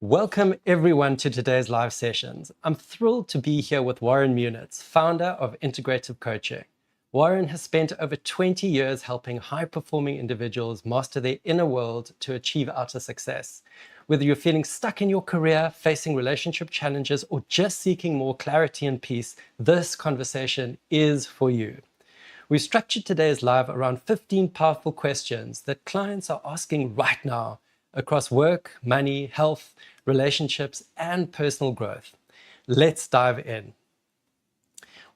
Welcome everyone to today's live sessions. I'm thrilled to be here with Warren Munitz, founder of Integrative Coaching. Warren has spent over 20 years helping high-performing individuals master their inner world to achieve outer success. Whether you're feeling stuck in your career, facing relationship challenges, or just seeking more clarity and peace, this conversation is for you. We've structured today's live around 15 powerful questions that clients are asking right now across work, money, health, relationships, and personal growth. Let's dive in.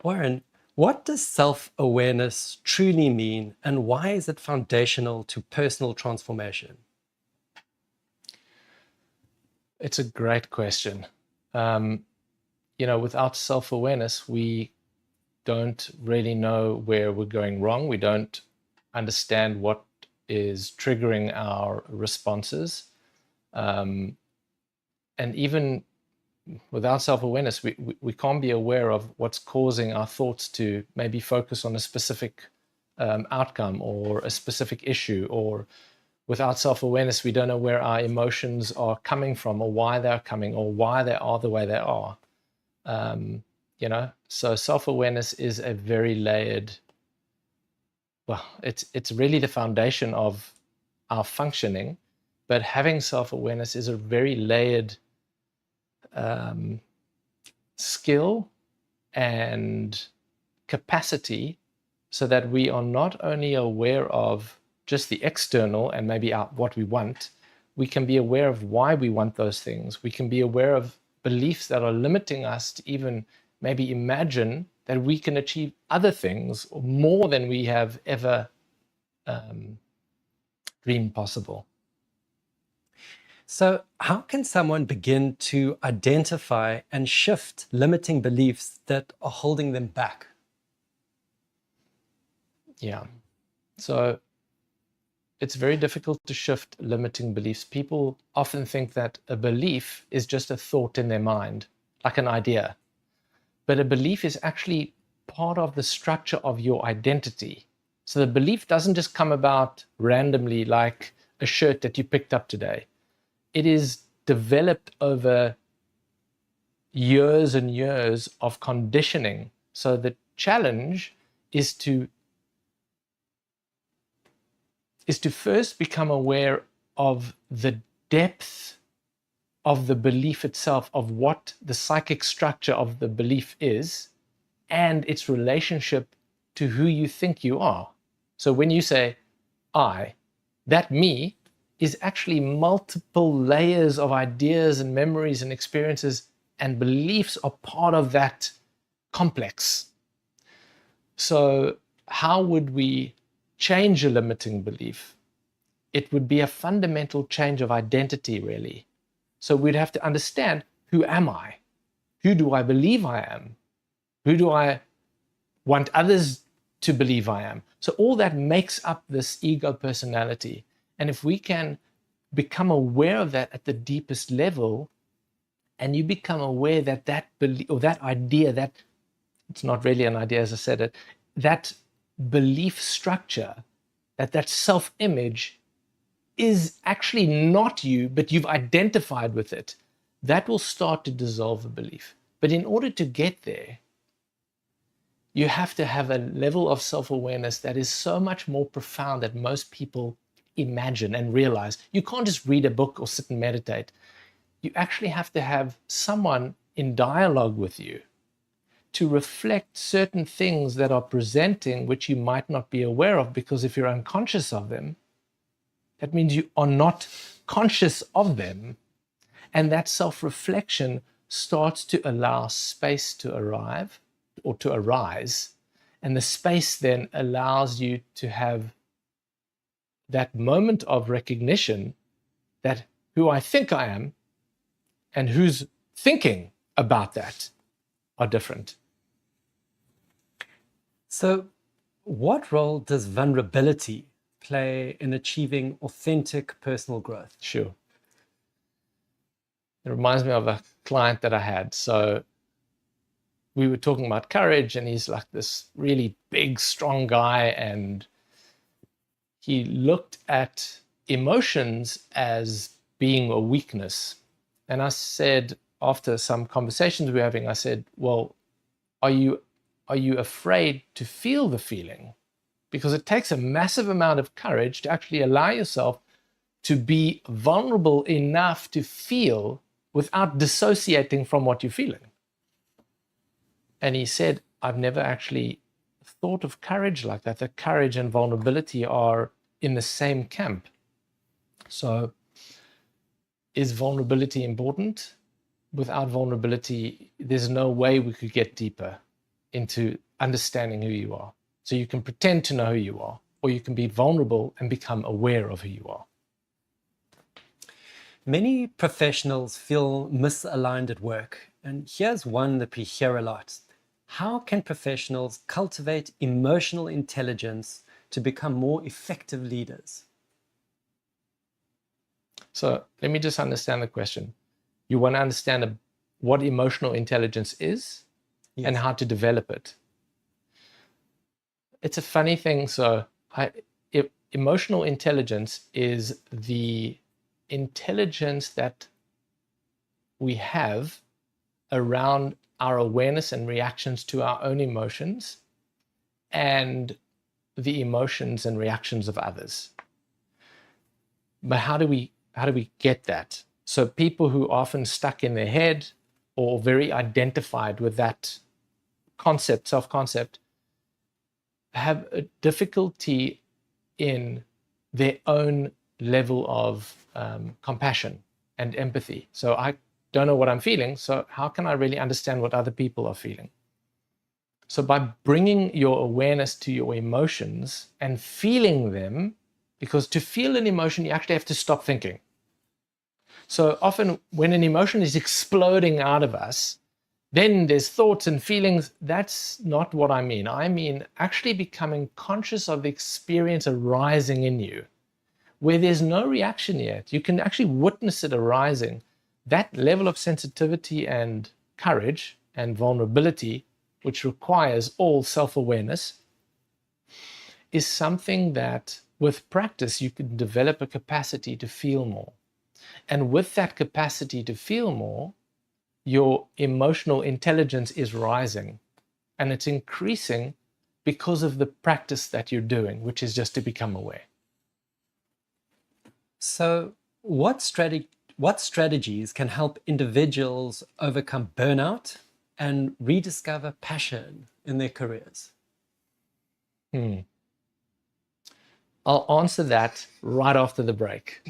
Warren, what does self-awareness truly mean, and why is it foundational to personal transformation? It's a great question. Without self-awareness, we don't really know where we're going wrong. We don't understand what is triggering our responses. And even without self-awareness, we can't be aware of what's causing our thoughts to maybe focus on a specific outcome or a specific issue. Or without self-awareness, we don't know where our emotions are coming from, or why they're coming, or why they are the way they are. So self-awareness is a very layered, it's really the foundation of our functioning, but having self-awareness is a very layered skill and capacity, so that we are not only aware of just the external and maybe what we want, we can be aware of why we want those things. We can be aware of beliefs that are limiting us to even maybe imagine that we can achieve other things more than we have ever dreamed possible. So how can someone begin to identify and shift limiting beliefs that are holding them back? Yeah. So it's very difficult to shift limiting beliefs. People often think that a belief is just a thought in their mind, like an idea. But a belief is actually part of the structure of your identity. So the belief doesn't just come about randomly like a shirt that you picked up today. It is developed over years and years of conditioning. So the challenge is to first become aware of the depth of the belief itself, of what the psychic structure of the belief is, and its relationship to who you think you are. So when you say, I, that me is actually multiple layers of ideas and memories and experiences, and beliefs are part of that complex. So how would we change a limiting belief? It would be a fundamental change of identity, really. So we'd have to understand, who am I? Who do I believe I am? Who do I want others to believe I am? So all that makes up this ego personality. And if we can become aware of that at the deepest level, and you become aware that that belief, or that idea, that it's not really an idea as I said it, that belief structure, that self-image is actually not you, but you've identified with it, that will start to dissolve the belief. But in order to get there, you have to have a level of self-awareness that is so much more profound that most people imagine and realize. You can't just read a book or sit and meditate. You actually have to have someone in dialogue with you to reflect certain things that are presenting, which you might not be aware of, because if you're unconscious of them, that means you are not conscious of them. And that self-reflection starts to allow space to arrive or to arise. And the space then allows you to have that moment of recognition that who I think I am and who's thinking about that are different. So what role does vulnerability play in achieving authentic personal growth? Sure. It reminds me of a client that I had. So we were talking about courage, and he's like this really big, strong guy, and he looked at emotions as being a weakness. And I said, after some conversations we were having, I said, well, are you afraid to feel the feeling? Because it takes a massive amount of courage to actually allow yourself to be vulnerable enough to feel without dissociating from what you're feeling. And he said, I've never actually thought of courage like that. That courage and vulnerability are in the same camp. So is vulnerability important? Without vulnerability, there's no way we could get deeper into understanding who you are. So you can pretend to know who you are, or you can be vulnerable and become aware of who you are. Many professionals feel misaligned at work, and here's one that we hear a lot. How can professionals cultivate emotional intelligence to become more effective leaders? So let me just understand the question. You want to understand what emotional intelligence is, yes, and how to develop it. It's a funny thing. So emotional intelligence is the intelligence that we have around our awareness and reactions to our own emotions and the emotions and reactions of others. But how do we get that? So people who are often stuck in their head or very identified with that concept, self-concept, have a difficulty in their own level of compassion and empathy. So I don't know what I'm feeling, so how can I really understand what other people are feeling? So by bringing your awareness to your emotions and feeling them, because to feel an emotion, you actually have to stop thinking. So often when an emotion is exploding out of us, then there's thoughts and feelings. That's not what I mean. I mean actually becoming conscious of the experience arising in you, where there's no reaction yet. You can actually witness it arising. That level of sensitivity and courage and vulnerability, which requires all self-awareness, is something that with practice you can develop a capacity to feel more. And with that capacity to feel more, your emotional intelligence is rising, and it's increasing because of the practice that you're doing, which is just to become aware. So what strategies can help individuals overcome burnout and rediscover passion in their careers? I'll answer that right after the break.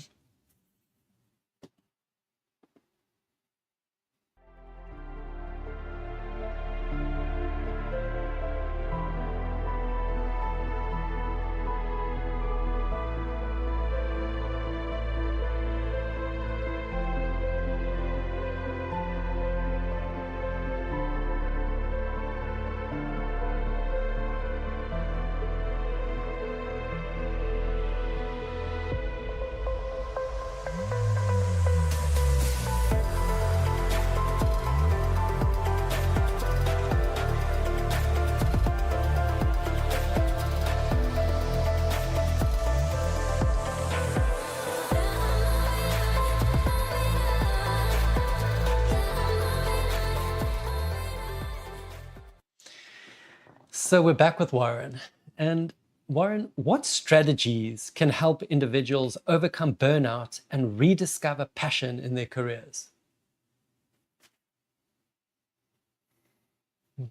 So we're back with Warren. And Warren, what strategies can help individuals overcome burnout and rediscover passion in their careers?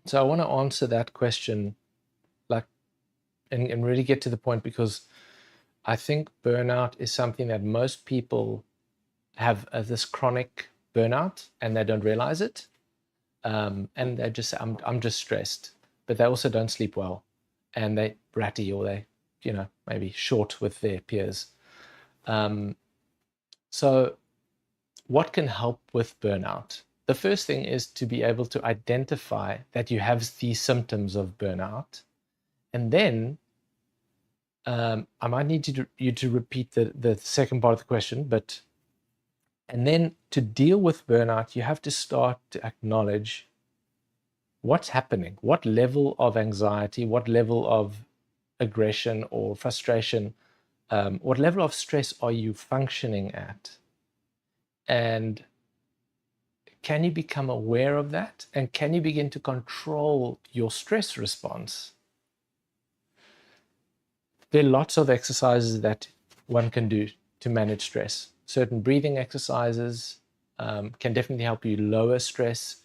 So I want to answer that question and really get to the point, because I think burnout is something that most people have this chronic burnout and they don't realize it. And they just say, I'm just stressed. But they also don't sleep well, and they bratty, or they, maybe short with their peers. So what can help with burnout? The first thing is to be able to identify that you have these symptoms of burnout. And then I might need you to repeat the second part of the question, and then to deal with burnout, you have to start to acknowledge what's happening, what level of anxiety, what level of aggression or frustration, what level of stress are you functioning at? And can you become aware of that? And can you begin to control your stress response? There are lots of exercises that one can do to manage stress. Certain breathing exercises can definitely help you lower stress.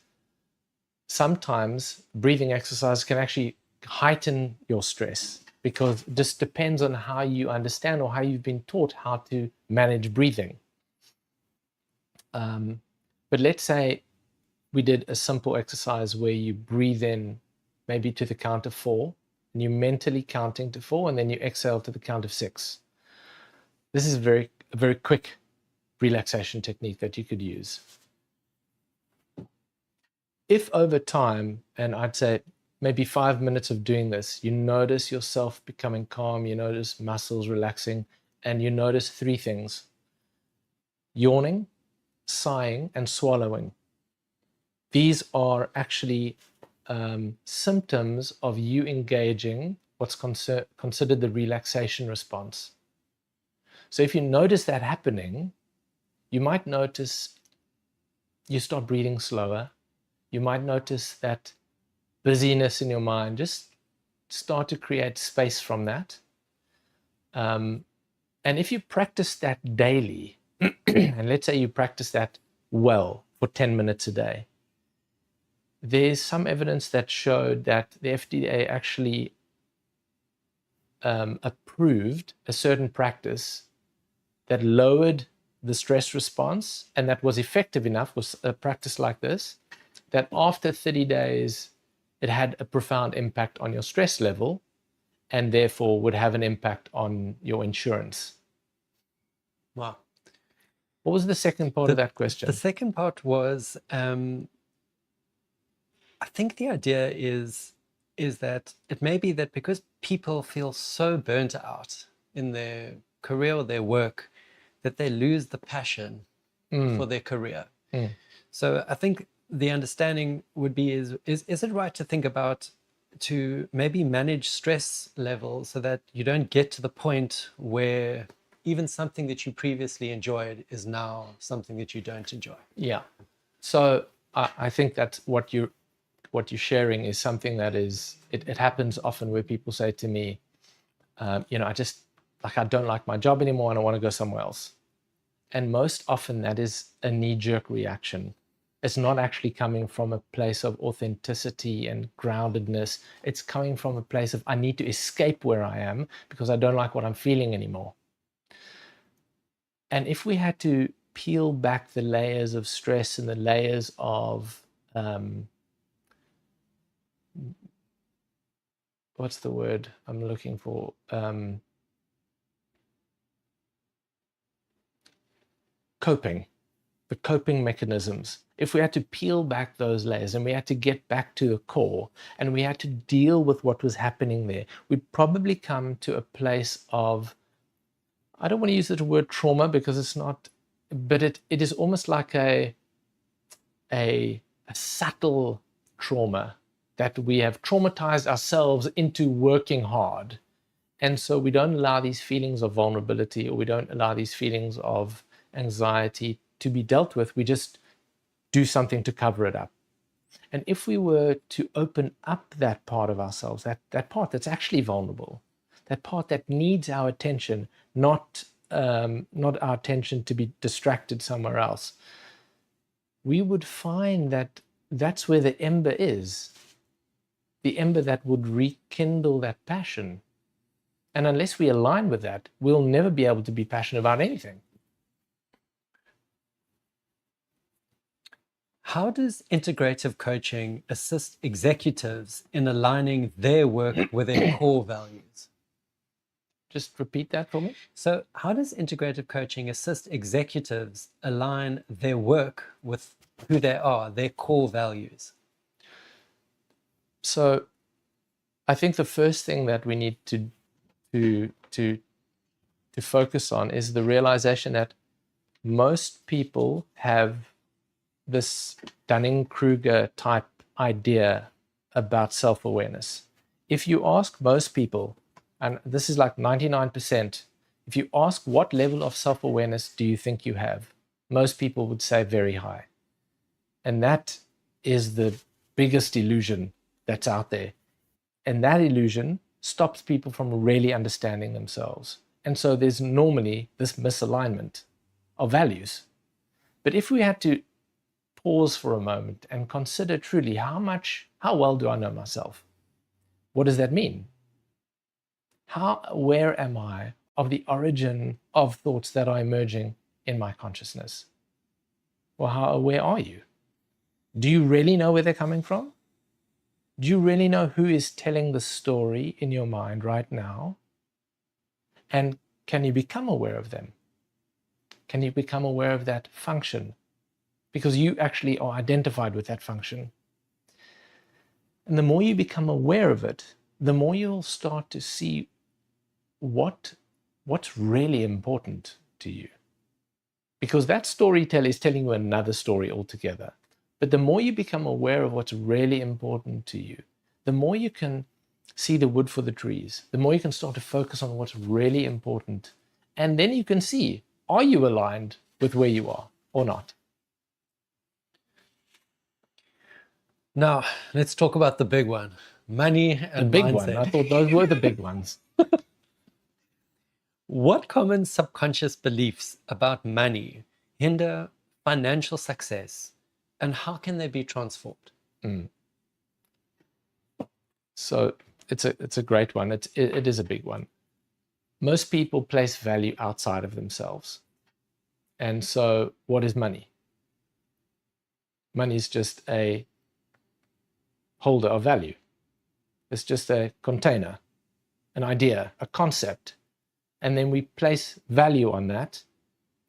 Sometimes breathing exercises can actually heighten your stress, because it just depends on how you understand or how you've been taught how to manage breathing. But let's say we did a simple exercise where you breathe in maybe to the count of 4, and you're mentally counting to 4, and then you exhale to the count of 6. This is a very quick relaxation technique that you could use. If over time, and I'd say maybe 5 minutes of doing this, you notice yourself becoming calm, you notice muscles relaxing, and you notice 3 things: yawning, sighing, and swallowing. These are actually symptoms of you engaging what's considered the relaxation response. So if you notice that happening, you might notice you start breathing slower. You might notice that busyness in your mind. Just start to create space from that. And if you practice that daily, and let's say you practice that well for 10 minutes a day, there's some evidence that showed that the FDA actually approved a certain practice that lowered the stress response, and that was effective enough, was a practice like this, that after 30 days, it had a profound impact on your stress level, and therefore would have an impact on your insurance. Wow. What was the second part of that question? The second part was, I think the idea is that it may be that because people feel so burnt out in their career or their work, that they lose the passion for their career. So I think the understanding would be, is it right to think about, to maybe manage stress levels so that you don't get to the point where even something that you previously enjoyed is now something that you don't enjoy? Yeah. So I think that what you're sharing is something that is, it happens often, where people say to me, I don't like my job anymore and I want to go somewhere else. And most often that is a knee-jerk reaction. It's not actually coming from a place of authenticity and groundedness. It's coming from a place of, I need to escape where I am because I don't like what I'm feeling anymore. And if we had to peel back the layers of stress and the layers of, what's the word I'm looking for? The coping mechanisms. If we had to peel back those layers and we had to get back to the core and we had to deal with what was happening there, we'd probably come to a place of, I don't want to use the word trauma because it's not, but it is almost like a subtle trauma, that we have traumatized ourselves into working hard. And so we don't allow these feelings of vulnerability, or we don't allow these feelings of anxiety to be dealt with. We just do something to cover it up. And if we were to open up that part of ourselves, that part that's actually vulnerable, that part that needs our attention, not our attention to be distracted somewhere else, we would find that that's where the ember is, the ember that would rekindle that passion. And unless we align with that, we'll never be able to be passionate about anything. How does integrative coaching assist executives in aligning their work with their core values? Just repeat that for me. So how does integrative coaching assist executives align their work with who they are, their core values? So I think the first thing that we need to focus on is the realization that most people have this Dunning-Kruger type idea about self-awareness. If you ask most people, and this is like 99%, if you ask what level of self-awareness do you think you have, most people would say very high. And that is the biggest illusion that's out there. And that illusion stops people from really understanding themselves. And so there's normally this misalignment of values. But if we had to pause for a moment and consider truly how well do I know myself? What does that mean? How aware am I of the origin of thoughts that are emerging in my consciousness? Well, how aware are you? Do you really know where they're coming from? Do you really know who is telling the story in your mind right now? And can you become aware of them? Can you become aware of that function? Because you actually are identified with that function. And the more you become aware of it, the more you'll start to see what's really important to you. Because that storyteller is telling you another story altogether. But the more you become aware of what's really important to you, the more you can see the wood for the trees, the more you can start to focus on what's really important. And then you can see, are you aligned with where you are or not? Now, let's talk about the big one, money and The big mindset. one. I thought those were the big ones. What common subconscious beliefs about money hinder financial success, and how can they be transformed? So it's a great one. It is a big one. Most people place value outside of themselves. And so what is money? Money is just a holder of value. It's just a container, an idea, a concept. And then we place value on that.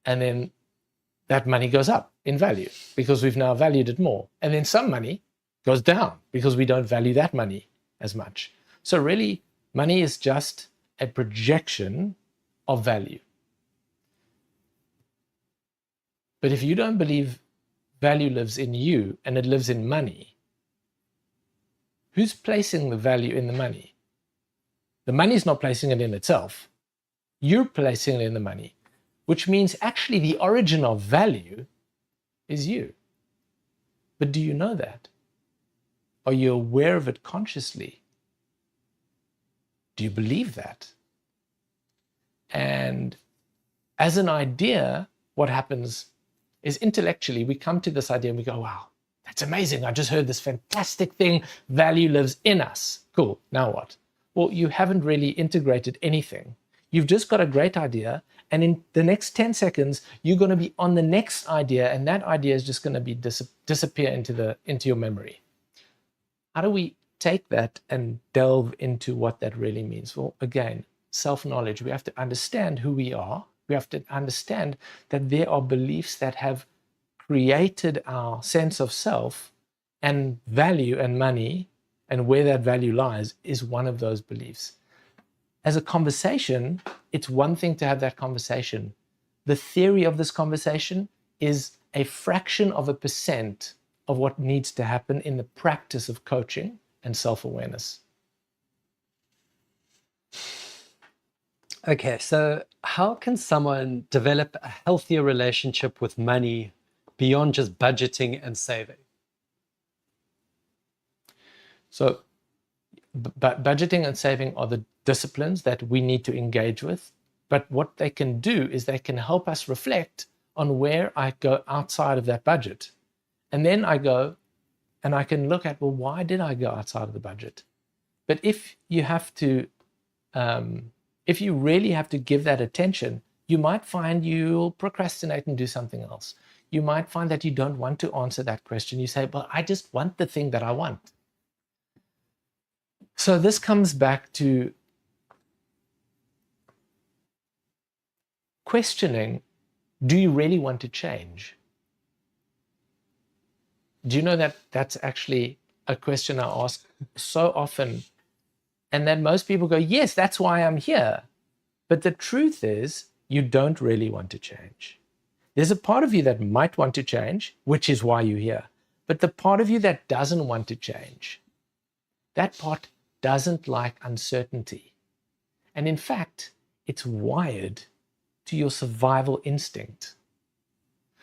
And then that money goes up in value because we've now valued it more. And then some money goes down because we don't value that money as much. So really, money is just a projection of value. But if you don't believe value lives in you and it lives in money, who's placing the value in the money? The money's not placing it in itself. You're placing it in the money, which means actually the origin of value is you. But do you know that? Are you aware of it consciously? Do you believe that? And as an idea, what happens is intellectually we come to this idea and we go, wow, that's amazing. I just heard this fantastic thing. Value lives in us. Cool. Now what? Well, you haven't really integrated anything. You've just got a great idea. And in the next 10 seconds, you're going to be on the next idea. And that idea is just going to be disappear into your memory. How do we take that and delve into what that really means? Well, again, self-knowledge. We have to understand who we are. We have to understand that there are beliefs that have created our sense of self, and value and money and where that value lies is one of those beliefs. As a conversation, it's one thing to have that conversation. The theory of this conversation is a fraction of a percent of what needs to happen in the practice of coaching and self-awareness. Okay, so how can someone develop a healthier relationship with money beyond just budgeting and saving? So budgeting and saving are the disciplines that we need to engage with. But what they can do is they can help us reflect on where I go outside of that budget. And then I go and I can look at, well, why did I go outside of the budget? But if you have to, if you really have to give that attention, you might find you'll procrastinate and do something else. You might find that you don't want to answer that question. You say, well, I just want the thing that I want. So this comes back to questioning, do you really want to change? Do you know that that's actually a question I ask so often? And then most people go, yes, that's why I'm here. But the truth is, you don't really want to change. There's a part of you that might want to change, which is why you're here. But the part of you that doesn't want to change, that part doesn't like uncertainty. And in fact, it's wired to your survival instinct.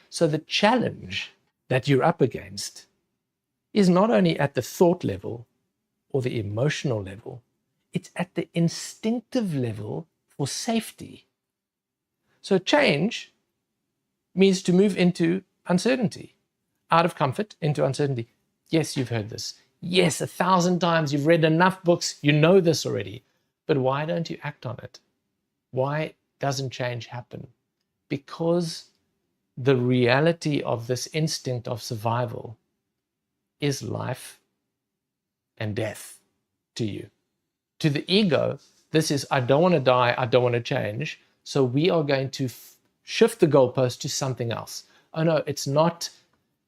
So the challenge that you're up against is not only at the thought level or the emotional level, it's at the instinctive level for safety. So change means to move into uncertainty, out of comfort into uncertainty. Yes, you've heard this. Yes, 1,000 times. You've read enough books. You know this already. But why don't you act on it? Why doesn't change happen? Because the reality of this instinct of survival is life and death to you. To the ego, this is, I don't want to die, I don't want to change. So we are going to shift the goalpost to something else. Oh no, it's not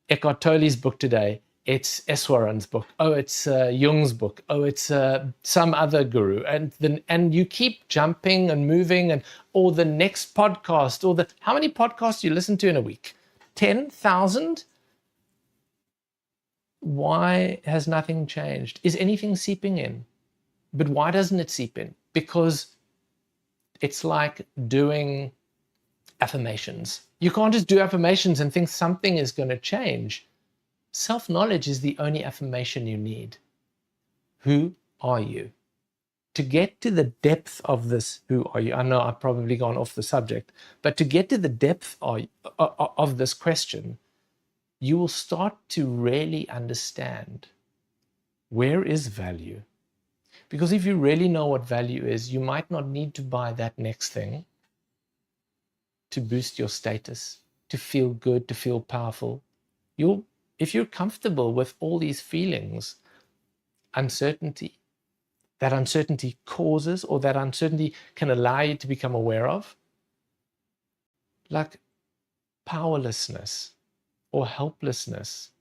Eckhart Tolle's book today. It's Eswaran's book. Oh, it's Jung's book. Oh, it's some other guru. And you keep jumping and moving, or the next podcast, or how many podcasts do you listen to in a week? 10,000? Why has nothing changed? Is anything seeping in? But why doesn't it seep in? Because it's like doing affirmations. You can't just do affirmations and think something is going to change. Self-knowledge is the only affirmation you need. Who are you? To get to the depth of this, who are you? I know I've probably gone off the subject, but to get to the depth of this question, you will start to really understand where is value. Because if you really know what value is, you might not need to buy that next thing to boost your status, to feel good, to feel powerful. If you're comfortable with all these feelings, uncertainty, that uncertainty causes, or that uncertainty can allow you to become aware of, like powerlessness or helplessness.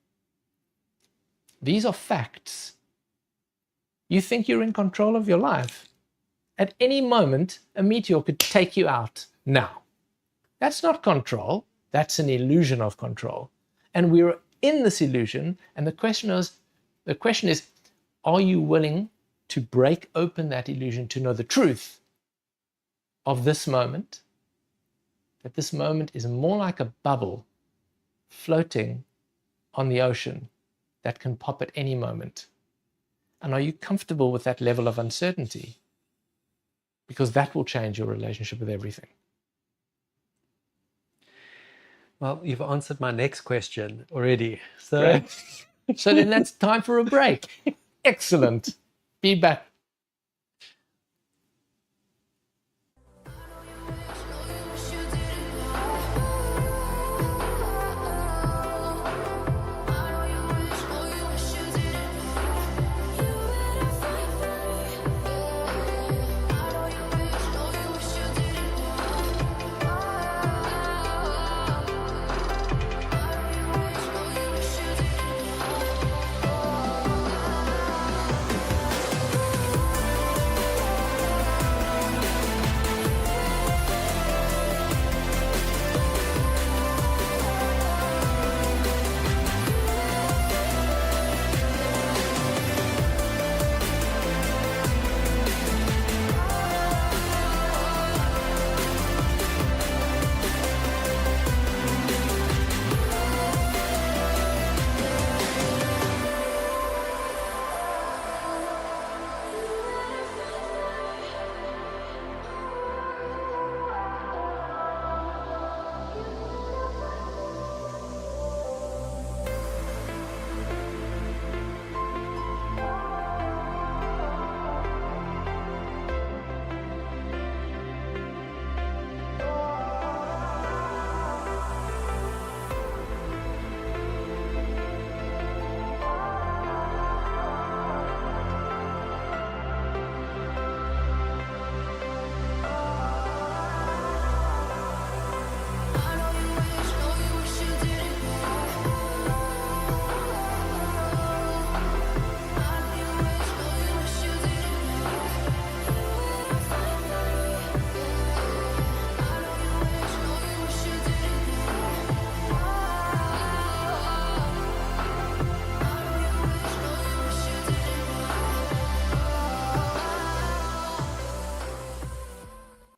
These are facts. You think you're in control of your life. At any moment, a meteor could take you out now. That's not control. That's an illusion of control. And we're in this illusion, and the question is, are you willing to break open that illusion to know the truth of this moment? That this moment is more like a bubble floating on the ocean that can pop at any moment. And are you comfortable with that level of uncertainty? Because that will change your relationship with everything. Well, you've answered my next question already. So then that's time for a break. Excellent. Be back.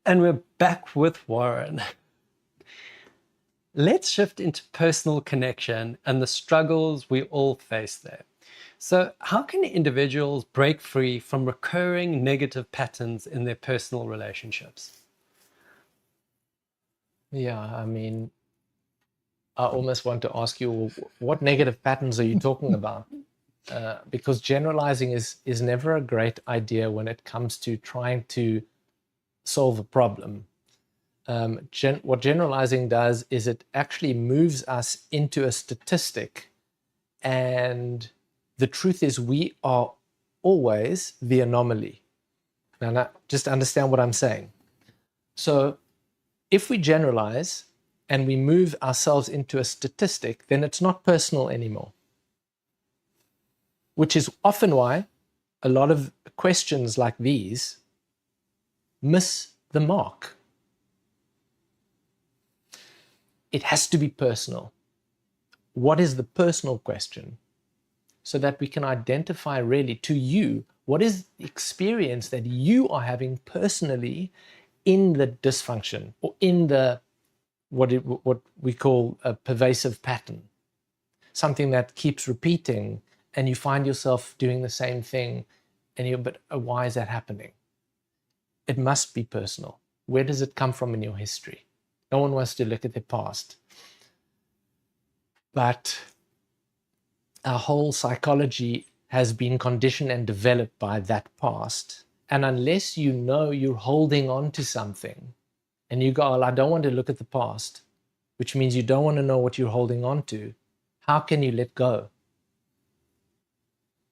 And we're back with Warren. Let's shift into personal connection and the struggles we all face there. So, how can individuals break free from recurring negative patterns in their personal relationships? Yeah, I mean, I almost want to ask you, what negative patterns are you talking about? Because generalizing is never a great idea when it comes to trying to solve a problem. What generalizing does is it actually moves us into a statistic, and the truth is we are always the anomaly. Now, just understand what I'm saying. So if we generalize and we move ourselves into a statistic, then it's not personal anymore, which is often why a lot of questions like these miss the mark. It has to be personal. What is the personal question? So that we can identify really to you, what is the experience that you are having personally in the dysfunction or in the what we call a pervasive pattern, something that keeps repeating and you find yourself doing the same thing and you're, but why is that happening? It must be personal. Where does it come from in your history? No one wants to look at their past. But our whole psychology has been conditioned and developed by that past. And unless you know you're holding on to something and you go, well, I don't want to look at the past, which means you don't want to know what you're holding on to, how can you let go?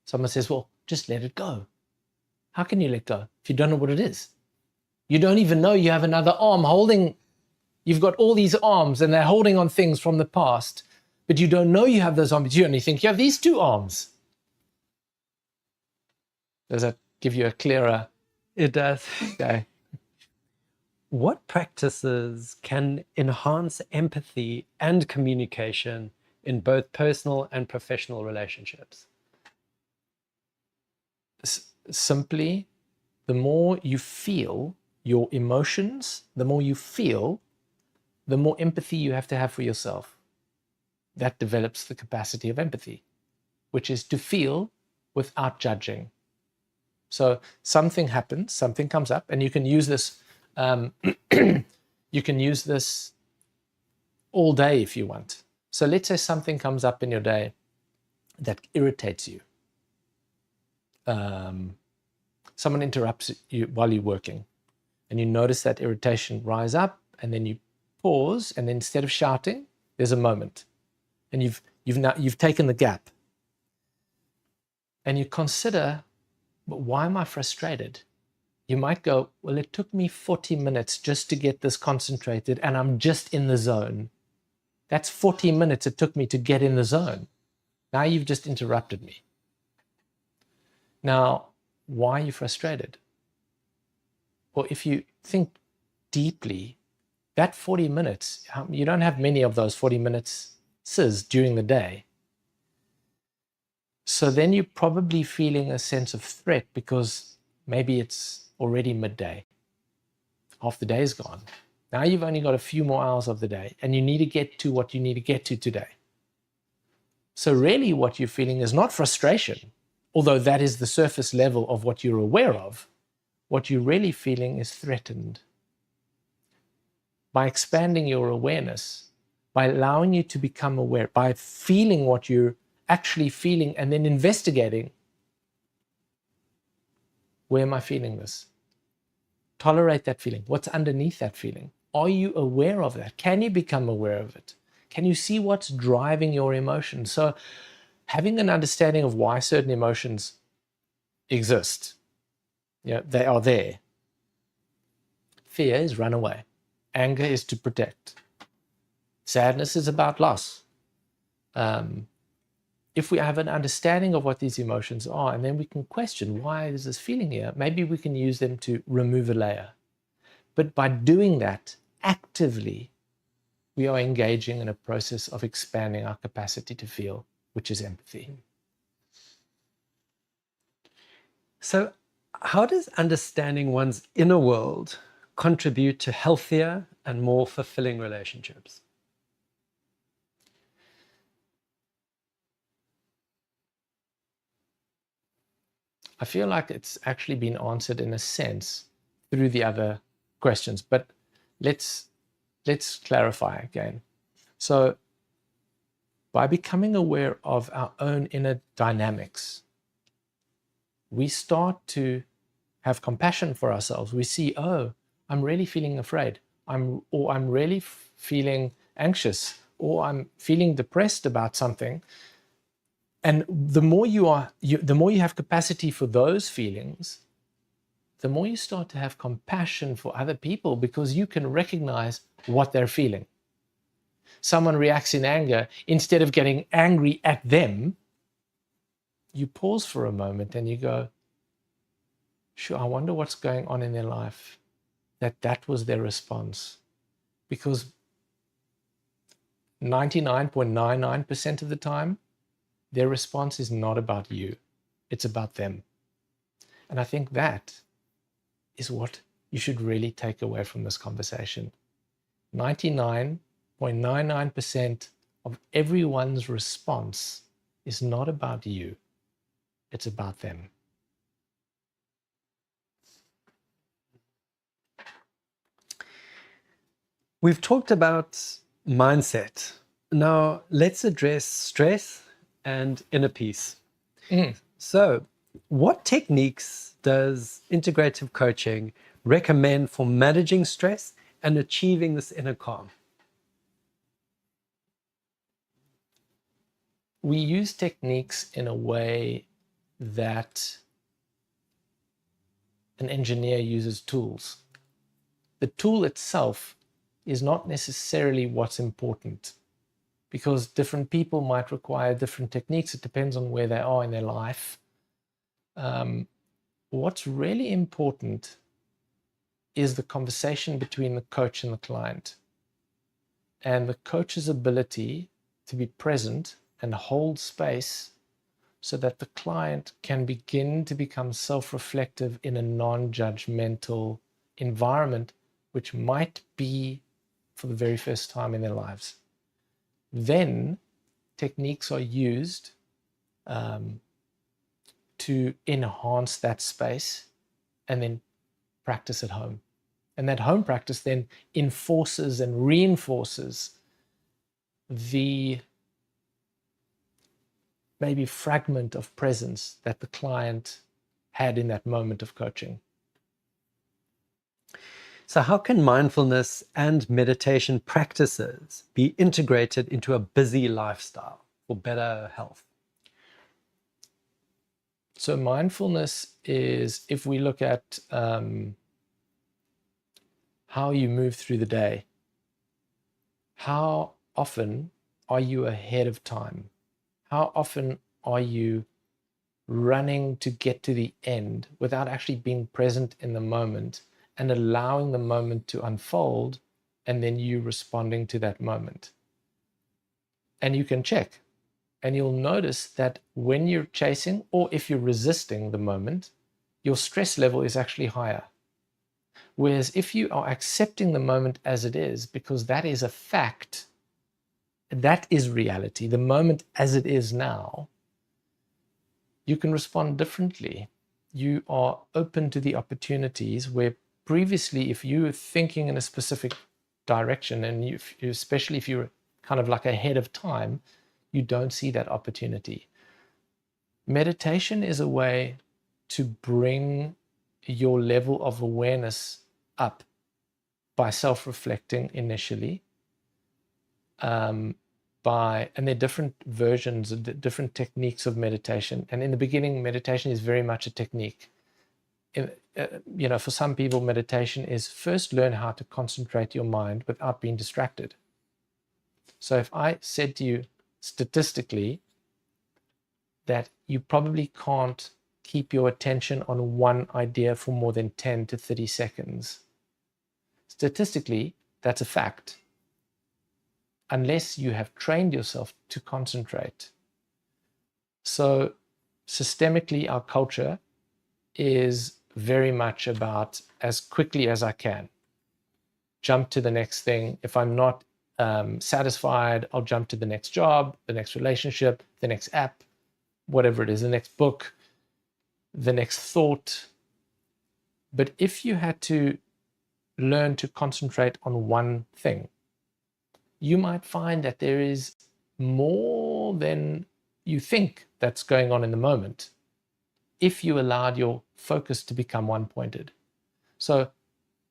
Someone says, well, just let it go. How can you let go if you don't know what it is? You don't even know you have another arm holding, you've got all these arms and they're holding on things from the past, but you don't know you have those arms. You only think you have these two arms. Does that give you a clearer? It does. Okay. What practices can enhance empathy and communication in both personal and professional relationships? Simply, the more you feel your emotions, the more you feel, the more empathy you have to have for yourself. That develops the capacity of empathy, which is to feel without judging. So something happens, something comes up, and you can use this. You can use this all day if you want. So let's say something comes up in your day that irritates you. Someone interrupts you while you're working, and you notice that irritation rise up, and then you pause, and then instead of shouting, there's a moment, and you've taken the gap, and you consider, but why am I frustrated? You might go, well, it took me 40 minutes just to get this concentrated, and I'm just in the zone. That's 40 minutes it took me to get in the zone. Now you've just interrupted me. Now, why are you frustrated? Well, if you think deeply, that 40 minutes, you don't have many of those 40 minutes during the day. So then you're probably feeling a sense of threat because maybe it's already midday. Half the day is gone. Now you've only got a few more hours of the day and you need to get to what you need to get to today. So really what you're feeling is not frustration, although that is the surface level of what you're aware of. What you're really feeling is threatened. By expanding your awareness, by allowing you to become aware, by feeling what you're actually feeling and then investigating, where am I feeling this? Tolerate that feeling. What's underneath that feeling? Are you aware of that? Can you become aware of it? Can you see what's driving your emotions? So having an understanding of why certain emotions exist, they are there. Fear is run away. Anger is to protect. Sadness is about loss. If we have an understanding of what these emotions are, and then we can question, why is this feeling here? Maybe we can use them to remove a layer. But by doing that actively, we are engaging in a process of expanding our capacity to feel, which is empathy. So, how does understanding one's inner world contribute to healthier and more fulfilling relationships? I feel like it's actually been answered in a sense through the other questions, but let's clarify again. So by becoming aware of our own inner dynamics, we start to have compassion for ourselves. We see, oh, I'm really feeling afraid. I'm really feeling anxious, or I'm feeling depressed about something. And the more the more you have capacity for those feelings, the more you start to have compassion for other people, because you can recognize what they're feeling. Someone reacts in anger, instead of getting angry at them, you pause for a moment and you go, sure, I wonder what's going on in their life, that was their response. Because 99.99% of the time, their response is not about you. It's about them. And I think that is what you should really take away from this conversation. 99.99% of everyone's response is not about you. It's about them. We've talked about mindset. Now let's address stress and inner peace. So, what techniques does integrative coaching recommend for managing stress and achieving this inner calm? We use techniques in a way that an engineer uses tools. The tool itself is not necessarily what's important, because different people might require different techniques. It depends on where they are in their life. What's really important is the conversation between the coach and the client, and the coach's ability to be present and hold space so that the client can begin to become self-reflective in a non-judgmental environment, which might be for the very first time in their lives. Then techniques are used to enhance that space, and then practice at home. And that home practice then enforces and reinforces the maybe fragment of presence that the client had in that moment of coaching. So how can mindfulness and meditation practices be integrated into a busy lifestyle for better health? So mindfulness is, if we look at how you move through the day, how often are you ahead of time? How often are you running to get to the end without actually being present in the moment and allowing the moment to unfold, and then you responding to that moment? And you can check, and you'll notice that when you're chasing, or if you're resisting the moment, your stress level is actually higher. Whereas if you are accepting the moment as it is, because that is a fact, that is reality, the moment as it is now, you can respond differently. You are open to the opportunities where previously, if you were thinking in a specific direction, and especially if you're kind of like ahead of time, you don't see that opportunity. Meditation is a way to bring your level of awareness up by self-reflecting initially. And there are different versions, different techniques of meditation. And in the beginning, meditation is very much a technique. For some people, meditation is first learn how to concentrate your mind without being distracted. So if I said to you statistically that you probably can't keep your attention on one idea for more than 10 to 30 seconds, statistically, that's a fact, unless you have trained yourself to concentrate. So systemically, our culture is very much about as quickly as I can, jump to the next thing. If I'm not satisfied, I'll jump to the next job, the next relationship, the next app, whatever it is, the next book. the next thought. But if you had to learn to concentrate on one thing, you might find that there is more than you think that's going on in the moment if you allowed your focus to become one-pointed. So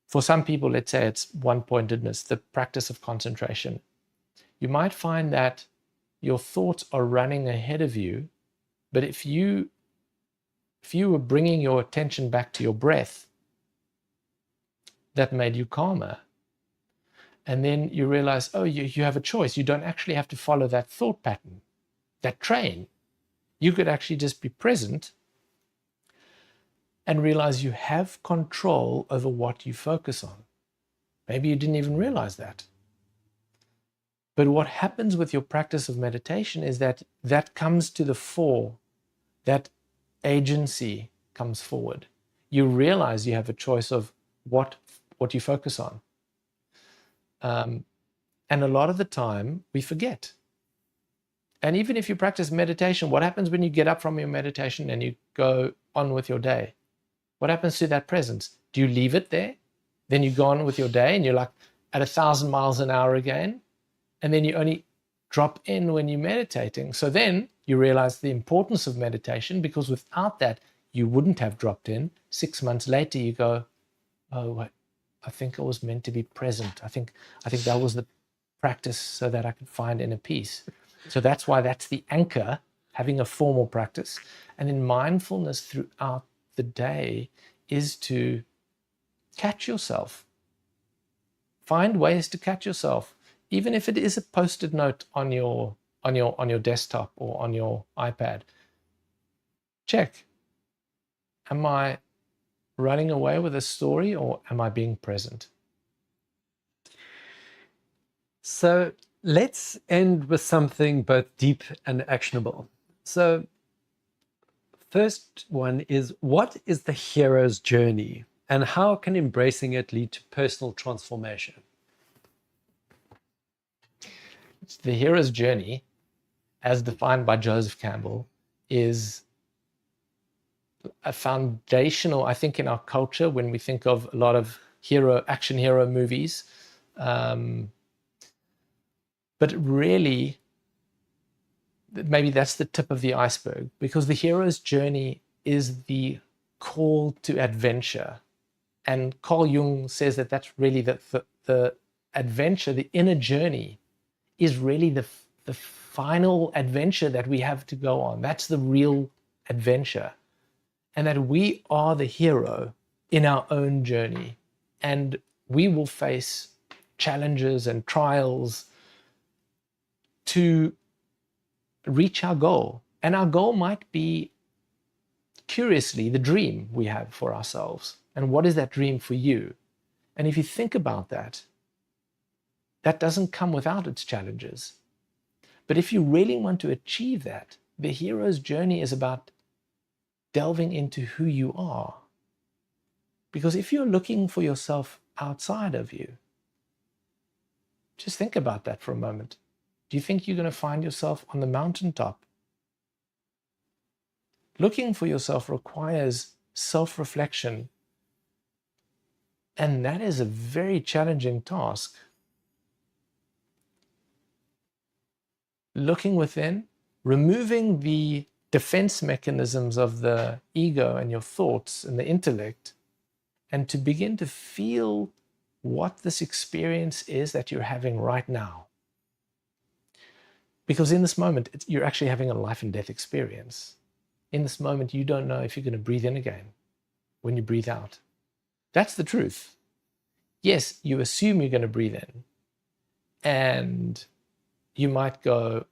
for some people, let's say it's one-pointedness, the practice of concentration. You might find that your thoughts are running ahead of you, but if you were bringing your attention back to your breath, that made you calmer. And then you realize, oh, you have a choice. You don't actually have to follow that thought pattern, that train. You could actually just be present and realize you have control over what you focus on. Maybe you didn't even realize that. But what happens with your practice of meditation is that that comes to the fore, that agency comes forward. You realize you have a choice of what you focus on. And a lot of the time we forget. And even if you practice meditation, what happens when you get up from your meditation and you go on with your day? What happens to that presence? Do you leave it there? Then you go on with your day and you're like at 1,000 miles an hour again. And then you only drop in when you're meditating. So then you realize the importance of meditation, because without that, you wouldn't have dropped in. 6 months later, you go, oh, wait, I think I was meant to be present. I think that was the practice so that I could find inner peace. So that's why that's the anchor, having a formal practice. And then mindfulness throughout the day is to catch yourself. Find ways to catch yourself, even if it is a post-it note on your desktop or on your iPad. Check. Am I running away with a story, or am I being present? So let's end with something both deep and actionable. So first one is, what is the hero's journey, and how can embracing it lead to personal transformation? The hero's journey, as defined by Joseph Campbell, is a foundational, I think, in our culture when we think of a lot of action hero movies. But really, maybe that's the tip of the iceberg, because the hero's journey is the call to adventure. And Carl Jung says that that's really the adventure, the inner journey is really the final adventure that we have to go on. That's the real adventure. And that we are the hero in our own journey. And we will face challenges and trials to reach our goal. And our goal might be, curiously, the dream we have for ourselves. And what is that dream for you? And if you think about that, that doesn't come without its challenges. But if you really want to achieve that, the hero's journey is about delving into who you are. Because if you're looking for yourself outside of you, just think about that for a moment. Do you think you're going to find yourself on the mountaintop? Looking for yourself requires self-reflection. And that is a very challenging task. Looking within, removing the defense mechanisms of the ego and your thoughts and the intellect, and to begin to feel what this experience is that you're having right now. Because in this moment, you're actually having a life and death experience. In this moment, you don't know if you're going to breathe in again when you breathe out. That's the truth. Yes, you assume you're going to breathe in, and you might go,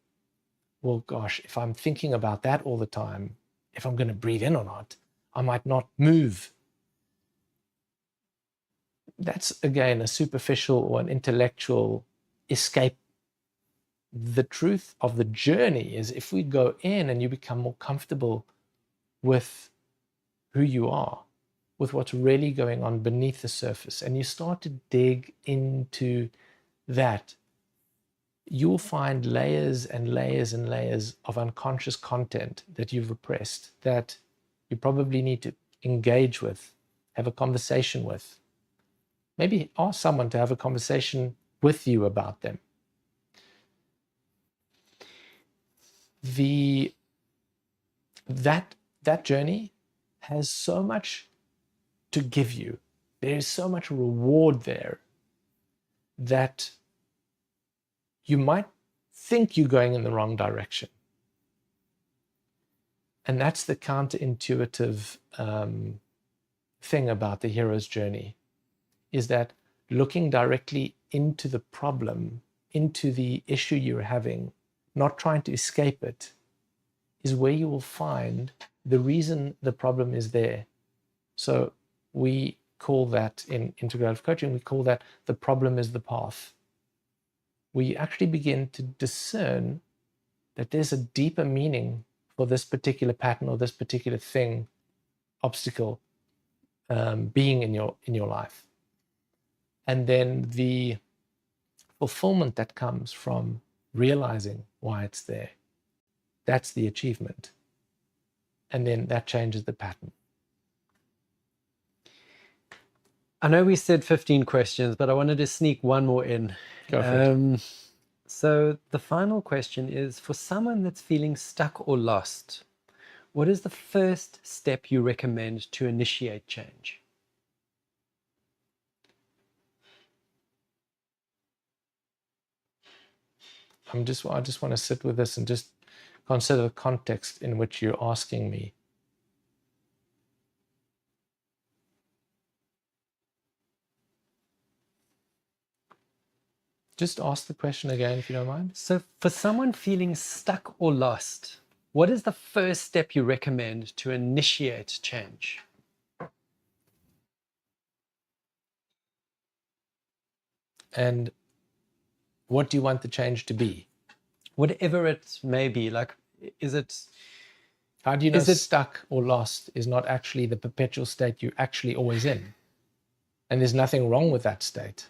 well, gosh, if I'm thinking about that all the time, if I'm going to breathe in or not, I might not move. That's, again, a superficial or an intellectual escape. The truth of the journey is, if we go in and you become more comfortable with who you are, with what's really going on beneath the surface, and you start to dig into that, you'll find layers and layers and layers of unconscious content that you've repressed, that you probably need to engage with, have a conversation with. Maybe ask someone to have a conversation with you about them. That journey has so much to give you. There is so much reward there that you might think you're going in the wrong direction. And that's the counterintuitive thing about the hero's journey, is that looking directly into the problem, into the issue you're having, not trying to escape it, is where you will find the reason the problem is there. So we call that, in integrative coaching, we call that the problem is the path. We actually begin to discern that there's a deeper meaning for this particular pattern or this particular thing, obstacle, being in your life. And then the fulfillment that comes from realizing why it's there, that's the achievement. And then that changes the pattern. I know we said 15 questions, but I wanted to sneak one more in. Go for it. So the final question is, for someone that's feeling stuck or lost, what is the first step you recommend to initiate change? I just want to sit with this and just consider the context in which you're asking me. Just ask the question again, if you don't mind. So for someone feeling stuck or lost, what is the first step you recommend to initiate change? And what do you want the change to be? Whatever it may be, like, is it... How do you know stuck or lost is not actually the perpetual state you're actually always in? And there's nothing wrong with that state.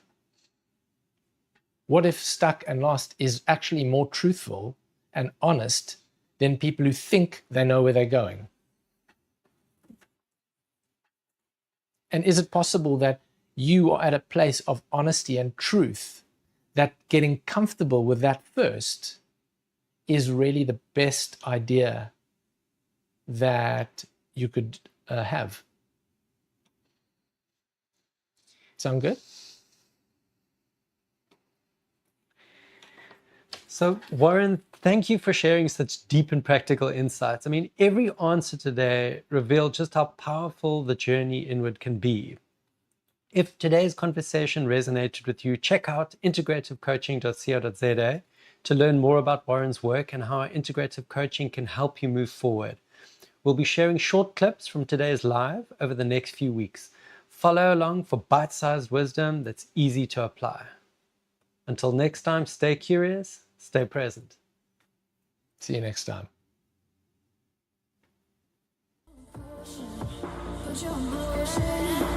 What if stuck and lost is actually more truthful and honest than people who think they know where they're going? And is it possible that you are at a place of honesty and truth, that getting comfortable with that first is really the best idea that you could have? Sound good? So Warren, thank you for sharing such deep and practical insights. I mean, every answer today revealed just how powerful the journey inward can be. If today's conversation resonated with you, check out integrativecoaching.co.za to learn more about Warren's work and how integrative coaching can help you move forward. We'll be sharing short clips from today's live over the next few weeks. Follow along for bite-sized wisdom that's easy to apply. Until next time, stay curious, stay present. See you next time. Put your motion.